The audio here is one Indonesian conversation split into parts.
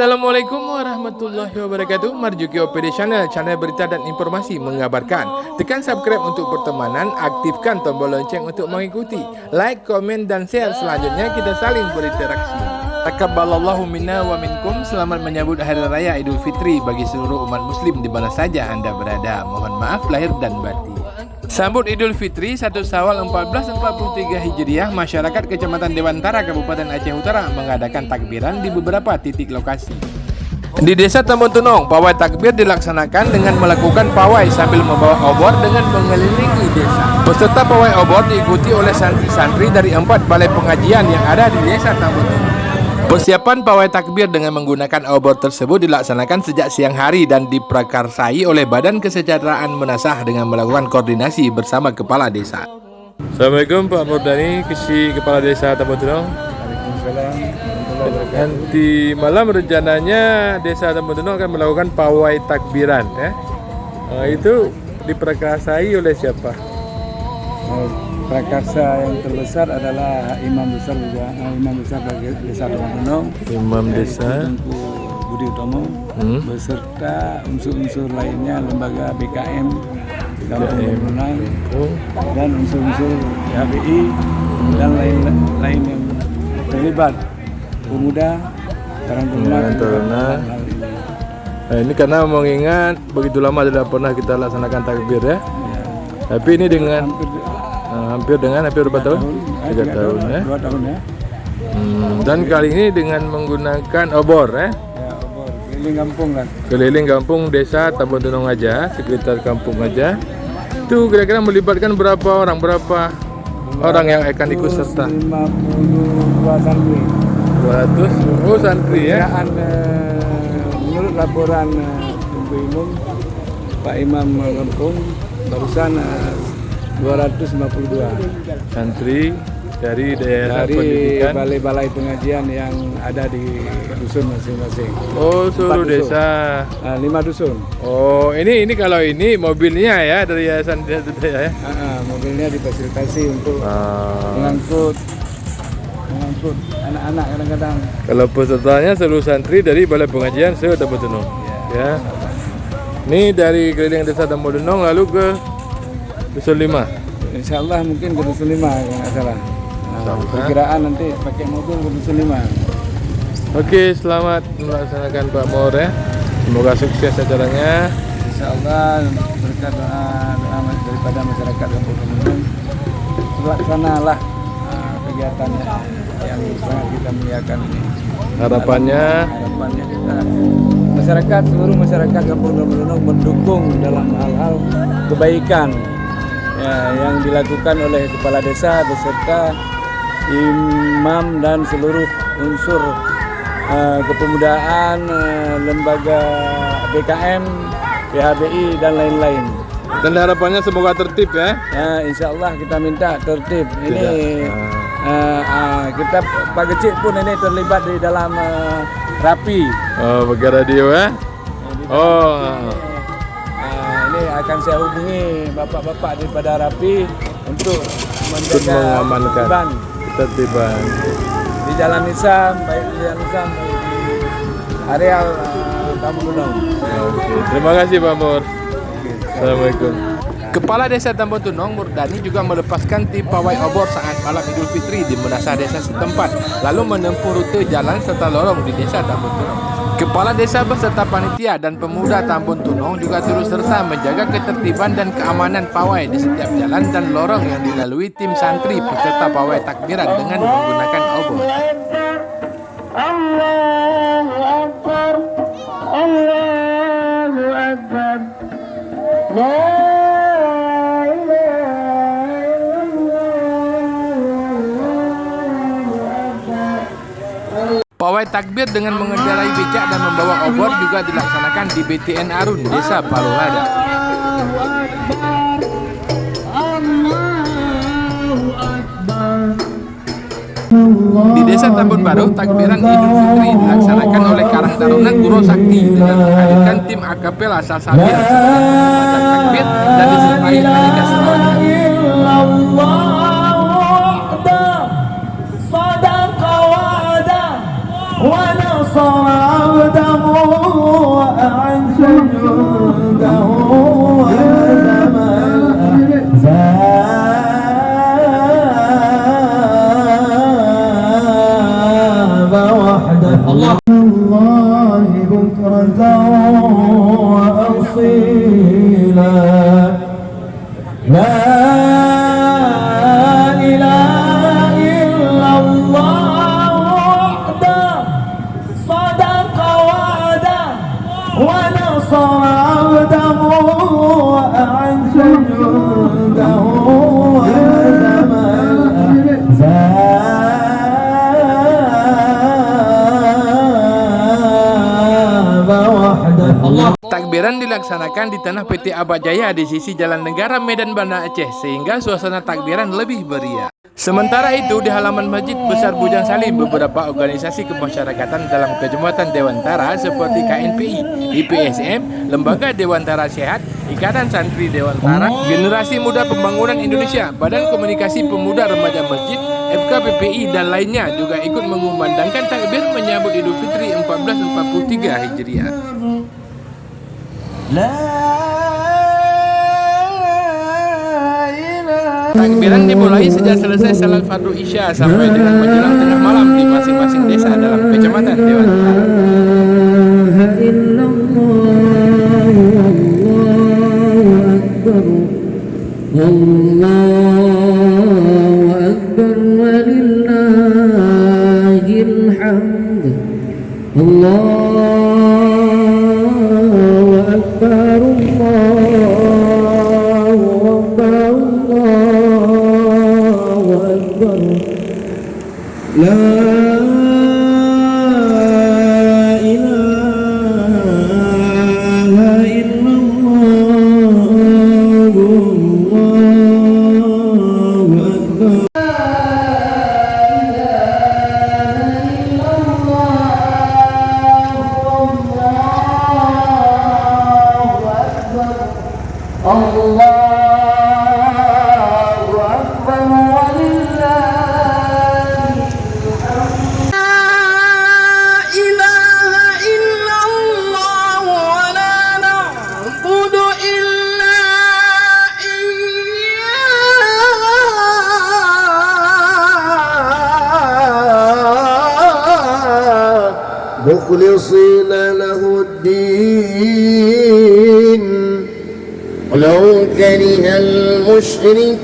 Assalamualaikum warahmatullahi wabarakatuh. Marjuki OPD Channel, channel berita dan informasi mengabarkan. Tekan subscribe untuk pertemanan, aktifkan tombol lonceng untuk mengikuti. Like, komen, dan share. Selanjutnya kita saling berinteraksi. Takabbalallahu minna wa minkum. Selamat menyambut Hari Raya Idul Fitri bagi seluruh umat muslim di mana saja Anda berada. Mohon maaf lahir dan batin. Sambut Idul Fitri 1 Syawal 1443 Hijriah, masyarakat Kecamatan Dewantara, Kabupaten Aceh Utara mengadakan takbiran di beberapa titik lokasi. Di Desa Tambun Tunong, pawai takbir dilaksanakan dengan melakukan pawai sambil membawa obor dengan mengelilingi desa. Peserta pawai obor diikuti oleh santri-santri dari 4 balai pengajian yang ada di Desa Tambun Tunong. Persiapan pawai takbir dengan menggunakan obor tersebut dilaksanakan sejak siang hari dan diprakarsai oleh Badan Kesejahteraan Menasah dengan melakukan koordinasi bersama Kepala Desa. Assalamualaikum Pak Murdani, Kepala Desa Tambun Tunong. Waalaikumsalam. Nanti malam rencananya Desa Tambun Tunong akan melakukan pawai takbiran, ya. Itu diprakarsai oleh siapa? Prakarsa yang terbesar adalah imam besar dari Desa Tambun Tunong, Imam Desa Tengku Budi Utomo, beserta unsur-unsur lainnya lembaga BKM Kampung Berunang dan unsur-unsur HBI dan lain yang terlibat, pemuda, Karang Taruna. Nah, ini karena mengingat begitu lama tidak pernah kita laksanakan takbir, ya. Tapi ini dengan hampir berapa tahun? 3 tahun, ya. 2 tahun, ya. Dan kali ini dengan menggunakan obor, ya. Ya, obor keliling kampung kan. Keliling kampung Desa Tambun Tunong aja, sekitar kampung aja. Itu kira-kira melibatkan berapa orang yang akan ikut serta? 52 santri. 200 santri, ya. Menurut laporan Ibu Imam, Pak Imam Kampung, barusan 252 santri dari daerah pendidikan, balai-balai pengajian yang ada di dusun masing-masing. Oh, seluruh desa. 5 dusun. Oh, ini kalau ini mobilnya, ya, dari yayasan itu, ya. Mobilnya difasilitasi untuk mengangkut anak-anak kadang-kadang. Kalau pesertanya seluruh santri dari balai pengajian se-Tambun Tunong, ya. Ini dari keliling Desa Tambun Tunong lalu ke Dusun 5. Insya Allah mungkin ke Dusun 5 kalau nggak salah. Perkiraan nanti pakai mobil ke Dusun 5. Oke, selamat melaksanakan Pak Mor, ya. Semoga sukses acaranya. Insya Allah berkat doa daripada masyarakat Kampung Tunong, terlaksanalah kegiatannya yang sangat kita muliakan ini. Harapannya kita seluruh masyarakat Kampung Tunong mendukung dalam hal-hal kebaikan, ya, yang dilakukan oleh Kepala Desa beserta imam dan seluruh unsur kepemudaan, lembaga BKM, PHBI dan lain-lain. dan harapannya semoga tertib, ya. Ya, insya Allah kita minta tertib. Ini kita Pak Kecil pun ini terlibat di dalam Rapi. Oh, pakai radio, ya. Ini akan saya hubungi bapak-bapak daripada Rapi untuk mengamankan ketertiban di Jalan Nisam, baik di Jalan Nisam, baik di areal Tambun Tunong. Oke, terima kasih Pak Mur. Assalamualaikum. Kepala Desa Tambun Tunong, Murdani, juga melepaskan tim pawai obor saat malam Idul Fitri di menasah desa setempat, lalu menempuh rute jalan serta lorong di Desa Tambun Tunong. Kepala Desa beserta panitia dan pemuda Tambun Tunong juga turut serta menjaga ketertiban dan keamanan pawai di setiap jalan dan lorong yang dilalui tim santri peserta pawai takbiran dengan menggunakan obor. Allahu Akbar, Allahu Akbar, La Pawai takbir dengan mengendarai becak dan membawa obor juga dilaksanakan di BTN Arun, Desa Palurada. Di Desa Tambun Baru, takbiran Idul Fitri dilaksanakan oleh Karang Taruna Guru Sakti dengan menghadirkan tim akapela asal Sabir membaca takbir dan disertai aneka selawat. ونصر عبده dilaksanakan di tanah PT Abad Jaya di sisi Jalan Negara Medan Banda Aceh sehingga suasana takbiran lebih meriah. Sementara itu di halaman Masjid Besar Bujang Salim beberapa organisasi kemasyarakatan dalam kejumuatan Dewantara seperti KNPI, IPSM, Lembaga Dewantara Sehat, Ikatan Santri Dewantara, Generasi Muda Pembangunan Indonesia, Badan Komunikasi Pemuda Remaja Masjid, FKPPI dan lainnya juga ikut mengumandangkan takbir menyambut Idul Fitri 1443 Hijriah. Takbiran dimulai sejak selesai salat fardu Isya sampai dengan menjelang tengah malam di masing-masing desa dalam kecamatan Dewantara. Allahu Akbar walillahil hamd. Allahu Akbar, Allahu Akbar, Allahu Akbar. La ilaha illallah, Allahu Akbar. Allahu Akbar walillahi hamd. La ilaha illallah wa la na'budu illa iyyah mukhlishina lahuddin ولو كره المشركون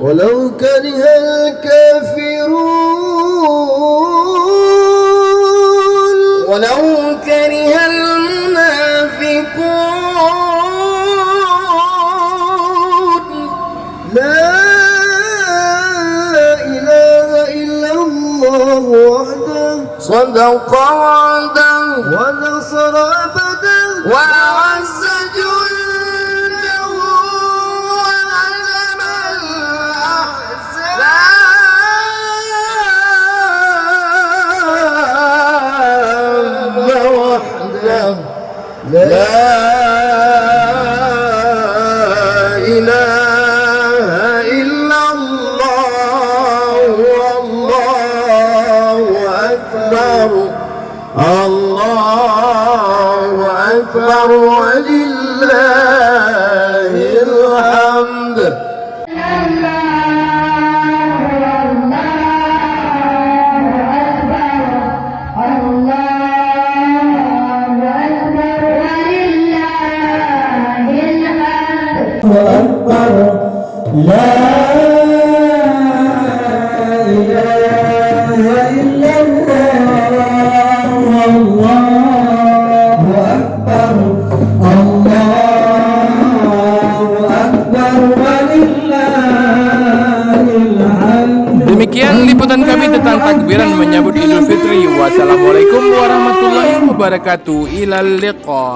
ولو كره الكافرون ولو كره المنافقون لا إله إلا الله وحده صدق وعده ونصر أبدا وأعز جنده وهزم الأحزاب وحده لا إله إلا الله والله أكبر الله أكبر ولله الحمد. أكبر لا إله إلا الله والله أكبر الله أكبر ولله الحمد. Demikian liputan kami tentang takbiran menyambut Idul Fitri. Wassalamualaikum warahmatullahi wabarakatuh. Ilal liqa.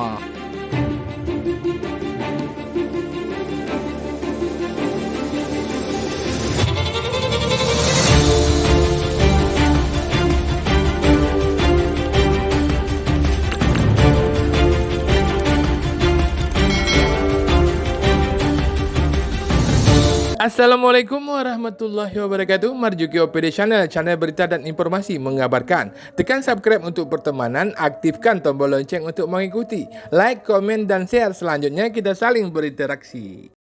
Assalamualaikum warahmatullahi wabarakatuh. Marjuki OPD Channel, channel berita dan informasi mengabarkan. Tekan subscribe untuk pertemanan, aktifkan tombol lonceng untuk mengikuti. Like, komen, dan share. Selanjutnya kita saling berinteraksi.